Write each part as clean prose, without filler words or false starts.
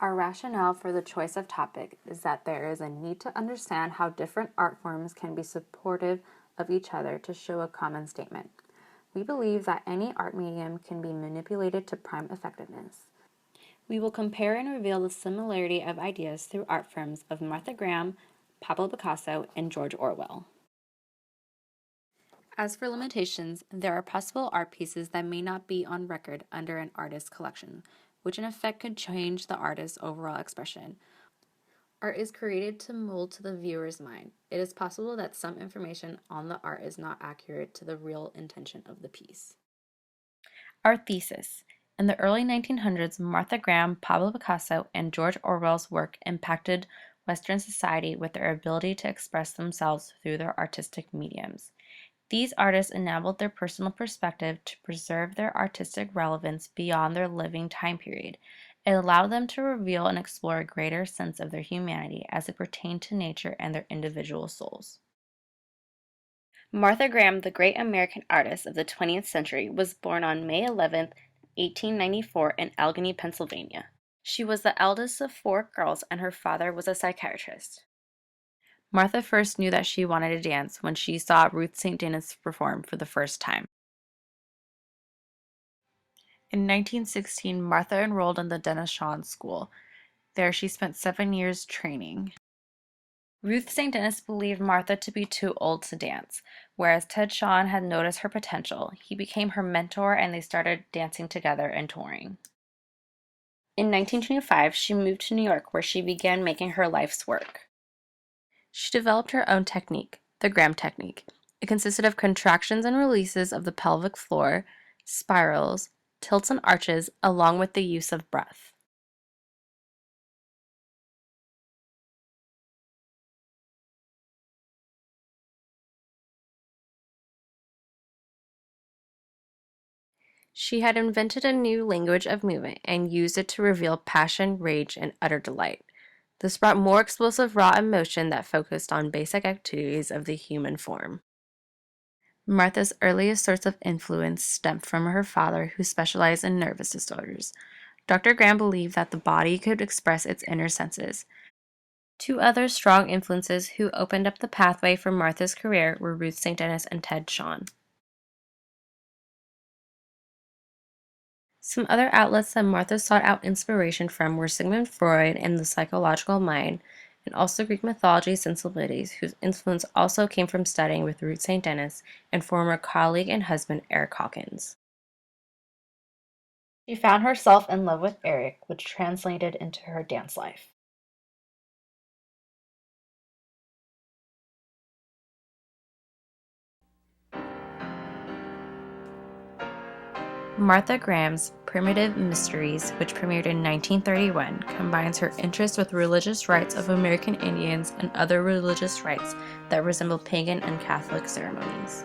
Our rationale for the choice of topic is that there is a need to understand how different art forms can be supportive of each other to show a common statement. We believe that any art medium can be manipulated to prime effectiveness. We will compare and reveal the similarity of ideas through art forms of Martha Graham, Pablo Picasso, and George Orwell. As for limitations, there are possible art pieces that may not be on record under an artist's collection, which in effect could change the artist's overall expression. Art is created to mold to the viewer's mind. It is possible that some information on the art is not accurate to the real intention of the piece. Our thesis. In the early 1900s, Martha Graham, Pablo Picasso, and George Orwell's work impacted Western society with their ability to express themselves through their artistic mediums. These artists enabled their personal perspective to preserve their artistic relevance beyond their living time period. It allowed them to reveal and explore a greater sense of their humanity as it pertained to nature and their individual souls. Martha Graham, the great American artist of the 20th century, was born on May 11, 1894, in Allegheny, Pennsylvania. She was the eldest of 4 girls, and her father was a psychiatrist. Martha first knew that she wanted to dance when she saw Ruth St. Denis perform for the first time. In 1916, Martha enrolled in the Denis Shawn School. There she spent 7 years training. Ruth St. Denis believed Martha to be too old to dance, whereas Ted Shawn had noticed her potential. He became her mentor and they started dancing together and touring. In 1925, she moved to New York where she began making her life's work. She developed her own technique, the Graham technique. It consisted of contractions and releases of the pelvic floor, spirals, tilts and arches, along with the use of breath. She had invented a new language of movement and used it to reveal passion, rage, and utter delight. This brought more explosive raw emotion that focused on basic activities of the human form. Martha's earliest source of influence stemmed from her father, who specialized in nervous disorders. Dr. Graham believed that the body could express its inner senses. 2 other strong influences who opened up the pathway for Martha's career were Ruth St. Denis and Ted Shawn. Some other outlets that Martha sought out inspiration from were Sigmund Freud and the psychological mind, and also Greek mythology sensibilities, whose influence also came from studying with Ruth St. Denis and former colleague and husband Eric Hawkins. She found herself in love with Eric, which translated into her dance life. Martha Graham's Primitive Mysteries, which premiered in 1931, combines her interest with religious rites of American Indians and other religious rites that resemble pagan and Catholic ceremonies.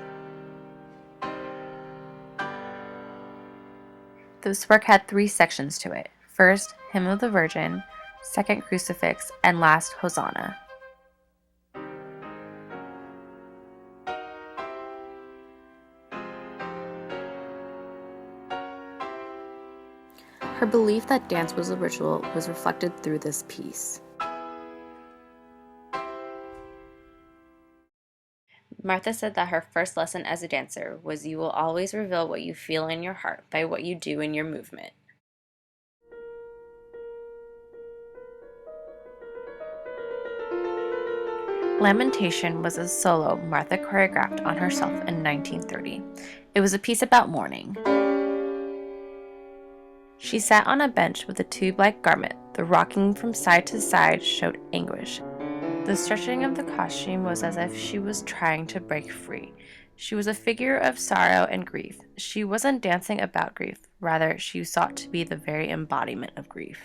This work had 3 sections to it. First, Hymn of the Virgin, second, Crucifix, and last, Hosanna. Her belief that dance was a ritual was reflected through this piece. Martha said that her first lesson as a dancer was you will always reveal what you feel in your heart by what you do in your movement. Lamentation was a solo Martha choreographed on herself in 1930. It was a piece about mourning. She sat on a bench with a tube-like garment. The rocking from side to side showed anguish. The stretching of the costume was as if she was trying to break free. She was a figure of sorrow and grief. She wasn't dancing about grief. Rather, she sought to be the very embodiment of grief.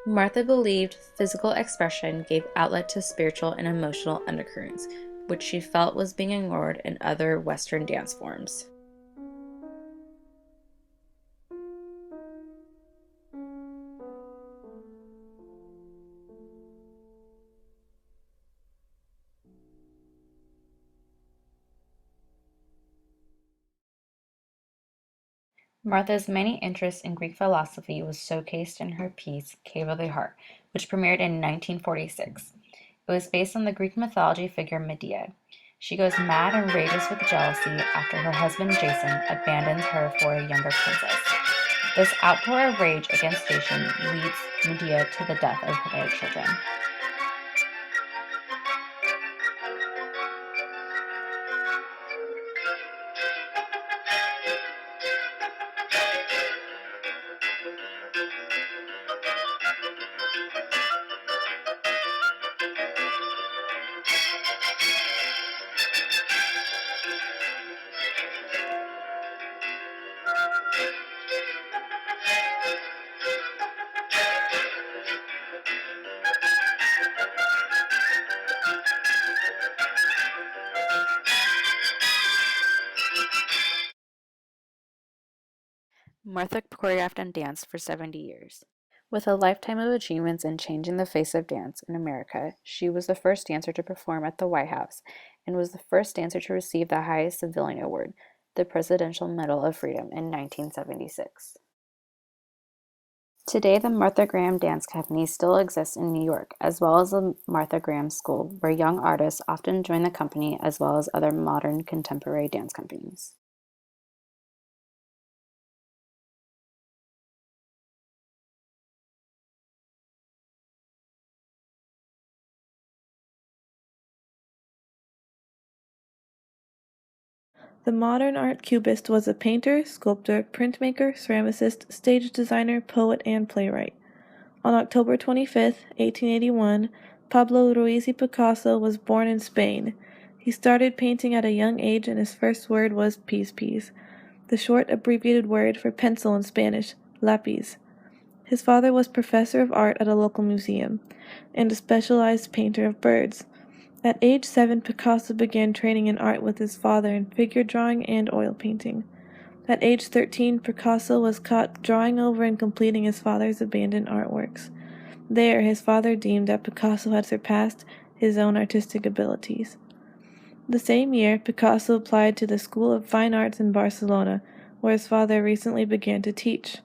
Martha believed physical expression gave outlet to spiritual and emotional undercurrents, which she felt was being ignored in other Western dance forms. Martha's many interests in Greek philosophy was showcased in her piece Cave of the Heart, which premiered in 1946. It was based on the Greek mythology figure Medea. She goes mad and rages with jealousy after her husband Jason abandons her for a younger princess. This outpour of rage against Jason leads Medea to the death of their children. Martha choreographed and danced for 70 years. With a lifetime of achievements in changing the face of dance in America, she was the first dancer to perform at the White House and was the first dancer to receive the highest civilian award, the Presidential Medal of Freedom, in 1976. Today, the Martha Graham Dance Company still exists in New York, as well as the Martha Graham School, where young artists often join the company as well as other modern contemporary dance companies. The modern art cubist was a painter, sculptor, printmaker, ceramicist, stage designer, poet, and playwright. On October 25, 1881, Pablo Ruiz y Picasso was born in Spain. He started painting at a young age and his first word was pis, the short abbreviated word for pencil in Spanish, lápiz. His father was professor of art at a local museum and a specialized painter of birds. At age 7, Picasso began training in art with his father in figure drawing and oil painting. At age 13, Picasso was caught drawing over and completing his father's abandoned artworks. There, his father deemed that Picasso had surpassed his own artistic abilities. The same year, Picasso applied to the School of Fine Arts in Barcelona, where his father recently began to teach.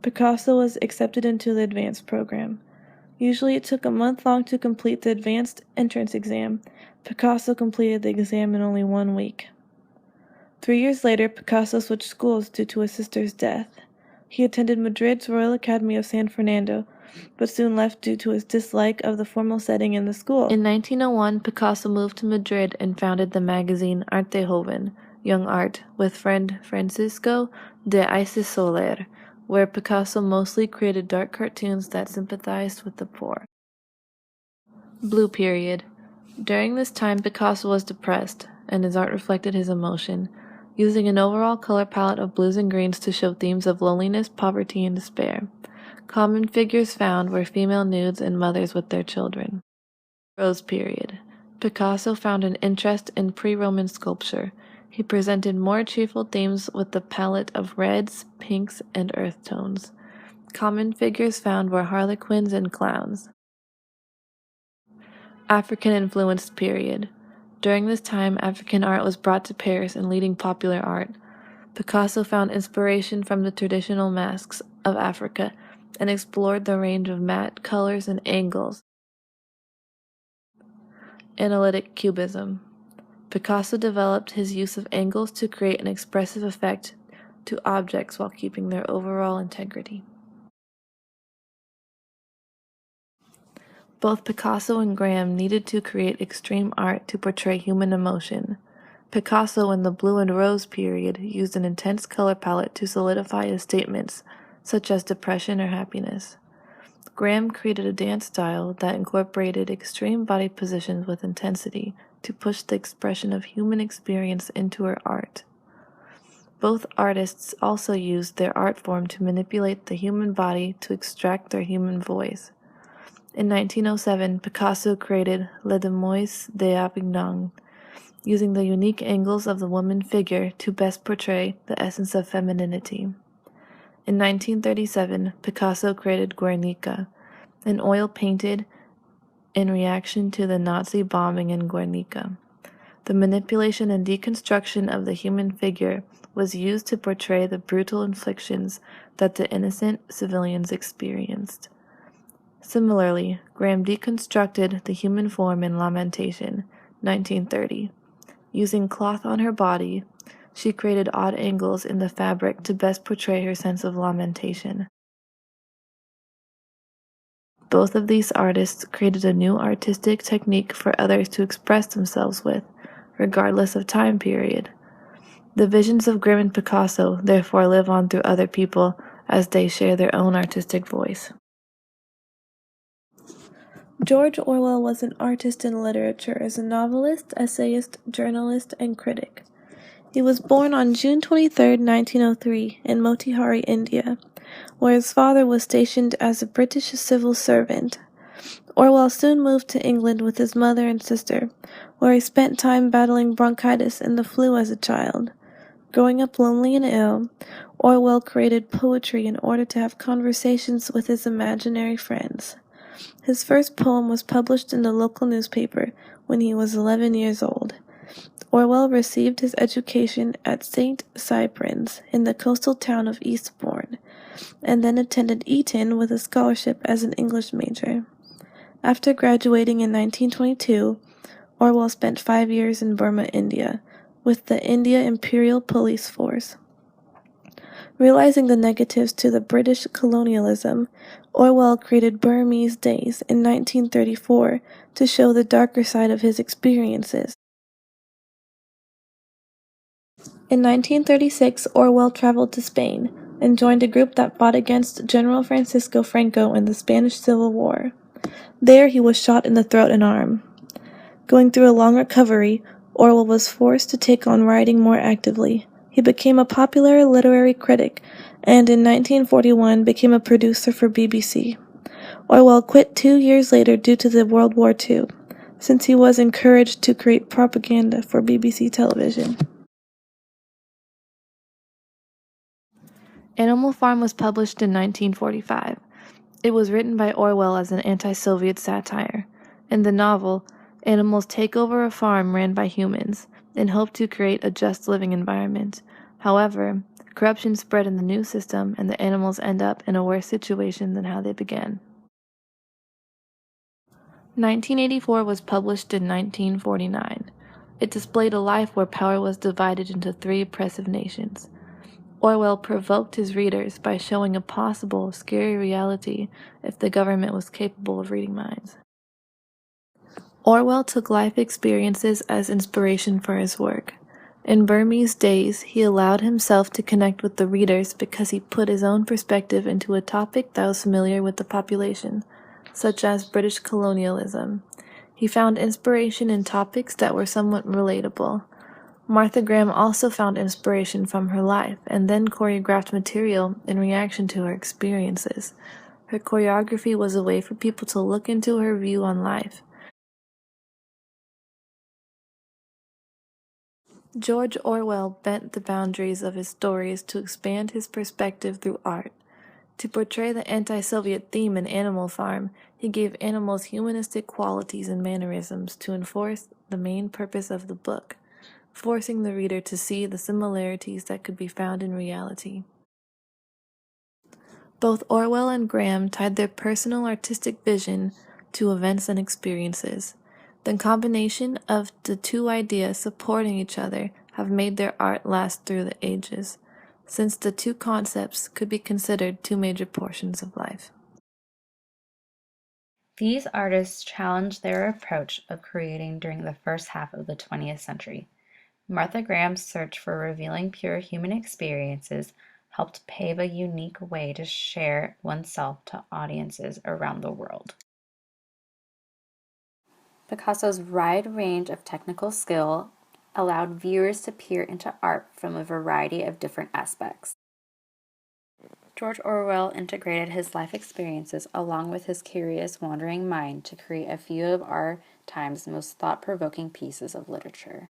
Picasso was accepted into the advanced program. Usually it took a month long to complete the advanced entrance exam. Picasso completed the exam in only 1 week. 3 years later, Picasso switched schools due to his sister's death. He attended Madrid's Royal Academy of San Fernando, but soon left due to his dislike of the formal setting in the school. In 1901, Picasso moved to Madrid and founded the magazine Arte Joven, Young Art, with friend Francisco de Ayce Soler, where Picasso mostly created dark cartoons that sympathized with the poor. Blue period. During this time, Picasso was depressed, and his art reflected his emotion, using an overall color palette of blues and greens to show themes of loneliness, poverty, and despair. Common figures found were female nudes and mothers with their children. Rose period. Picasso found an interest in pre-Roman sculpture. He presented more cheerful themes with the palette of reds, pinks, and earth tones. Common figures found were harlequins and clowns. African-influenced period. During this time, African art was brought to Paris and leading popular art. Picasso found inspiration from the traditional masks of Africa and explored the range of matte colors and angles. Analytic cubism. Picasso developed his use of angles to create an expressive effect to objects while keeping their overall integrity. Both Picasso and Graham needed to create extreme art to portray human emotion. Picasso in the blue and rose period used an intense color palette to solidify his statements, such as depression or happiness. Graham created a dance style that incorporated extreme body positions with intensity to push the expression of human experience into her art. Both artists also used their art form to manipulate the human body to extract their human voice. In 1907, Picasso created Les Demoiselles d'Avignon, using the unique angles of the woman figure to best portray the essence of femininity. In 1937, Picasso created Guernica, an oil painted in reaction to the Nazi bombing in Guernica. The manipulation and deconstruction of the human figure was used to portray the brutal inflictions that the innocent civilians experienced. Similarly, Graham deconstructed the human form in Lamentation, 1930. Using cloth on her body, she created odd angles in the fabric to best portray her sense of lamentation. Both of these artists created a new artistic technique for others to express themselves with, regardless of time period. The visions of Grimm and Picasso therefore live on through other people as they share their own artistic voice. George Orwell was an artist in literature as a novelist, essayist, journalist, and critic. He was born on June 23, 1903, in Motihari, India, where his father was stationed as a British civil servant. Orwell soon moved to England with his mother and sister, where he spent time battling bronchitis and the flu as a child. Growing up lonely and ill, Orwell created poetry in order to have conversations with his imaginary friends. His first poem was published in the local newspaper when he was 11 years old. Orwell received his education at St. Cyprian's in the coastal town of Eastbourne, and then attended Eton with a scholarship as an English major. After graduating in 1922, Orwell spent 5 years in Burma, India, with the India Imperial Police Force. Realizing the negatives to the British colonialism, Orwell created Burmese Days in 1934 to show the darker side of his experiences. In 1936, Orwell traveled to Spain and joined a group that fought against General Francisco Franco in the Spanish Civil War. There he was shot in the throat and arm. Going through a long recovery, Orwell was forced to take on writing more actively. He became a popular literary critic and in 1941 became a producer for BBC. Orwell quit 2 years later due to the World War II, since he was encouraged to create propaganda for BBC television. Animal Farm was published in 1945. It was written by Orwell as an anti-Soviet satire. In the novel, animals take over a farm ran by humans and hope to create a just living environment. However, corruption spread in the new system and the animals end up in a worse situation than how they began. 1984 was published in 1949. It displayed a life where power was divided into 3 oppressive nations. Orwell provoked his readers by showing a possible, scary reality if the government was capable of reading minds. Orwell took life experiences as inspiration for his work. In Burmese Days, he allowed himself to connect with the readers because he put his own perspective into a topic that was familiar with the population, such as British colonialism. He found inspiration in topics that were somewhat relatable. Martha Graham also found inspiration from her life and then choreographed material in reaction to her experiences. Her choreography was a way for people to look into her view on life. George Orwell bent the boundaries of his stories to expand his perspective through art. To portray the anti-Soviet theme in Animal Farm, he gave animals humanistic qualities and mannerisms to enforce the main purpose of the book, forcing the reader to see the similarities that could be found in reality. Both Orwell and Graham tied their personal artistic vision to events and experiences. The combination of the 2 ideas supporting each other have made their art last through the ages, since the 2 concepts could be considered 2 major portions of life. These artists challenged their approach of creating during the first half of the 20th century. Martha Graham's search for revealing pure human experiences helped pave a unique way to share oneself to audiences around the world. Picasso's wide range of technical skill allowed viewers to peer into art from a variety of different aspects. George Orwell integrated his life experiences along with his curious, wandering mind to create a few of our time's most thought-provoking pieces of literature.